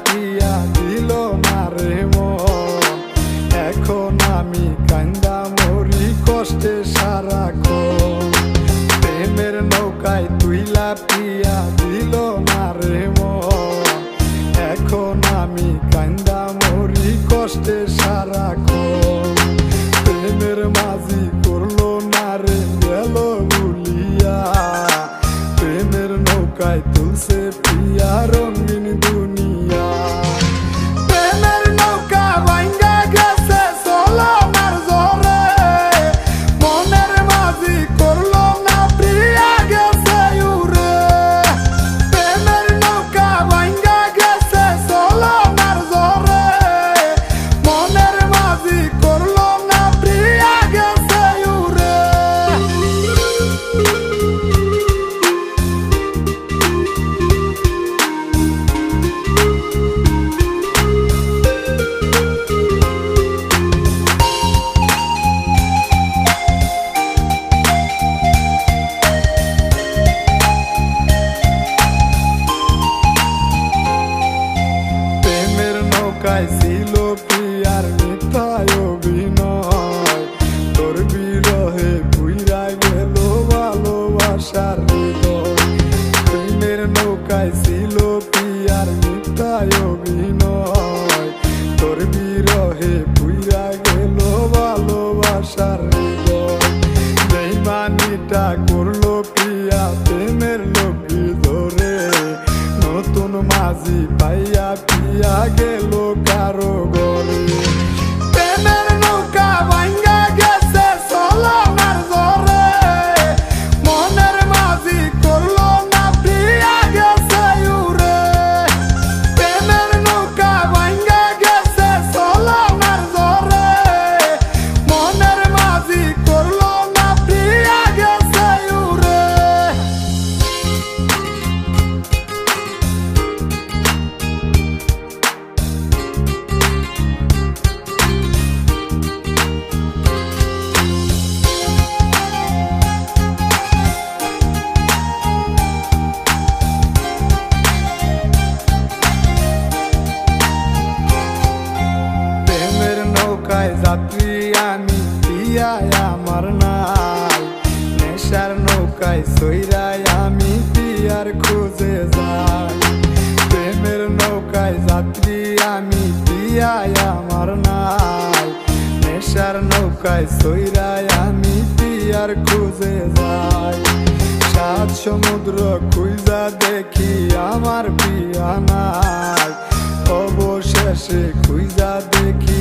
প্রিয়া দিল না রে মন, এখন আমি কান্দা মরি কষ্টে সারাক্ষণ। প্রেমের নৌকায় তুইলা প্রিয়া দিল না রে মন, এখন আমি কান্দা মরি কষ্টে সারাক্ষণ। প্রেমের মাঝি করলো না রে গেল ভুলিয়া, প্রেমের নৌকায় তুলছে প্রিয়া রঙিন দুনিয়া। প্রেমের নৌকা ভাঙ্গা গেছে চলনার জোরে, মনের মাঝি করলো না প্রিয়া গেছে উড়ে। প্রেমের নৌকা ভাঙ্গা গেছে চলনার জোরে, মনের মাঝি করলো না প্রিয়া গেছে উড়ে। ছিল প্রিয়ার মিথ্যায় অভিনয়, তোর বিরহে পুইরা গেল ভালোবাসার হৃদয়। প্রেমের নৌকায় ছিল প্রিয়ার মিথ্যায় অভিনয়, তোর বিরহে পুইরা গেল ভালোবাসার হৃদয়। বেইমানিটা করলো প্রিয়া প্রেমের লোভী ধরে, নতুন মাঝি পাইয়া পিয়া গেল কারো ঘরে। প্রেমের নৌকা ভাঙ্গা গেছে চলনার জোরে, মনের মাঝি করলো না প্রিয়া গেছে উড়ে। প্রেমের নৌকা ভাঙ্গা গেছে চলনার জোরে, মনের মাঝি করলো না প্রিয়া গেছে উড়ে। যাত্রী আমি পিয়ায় আমার নাই, নেশার নৌকায় সইরাই আমি পিয়ার খুঁজে যাই। প্রেমের নৌকায় যাত্রী আমি পিয়ায় আমার নাই, নেশার নৌকায় সইরাই আমি পিয়ার খুঁজে যাই। সাত সমুদ্র খুঁজা দেখি আমার পিয়া নাই, অবশেষে খুঁজা দেখি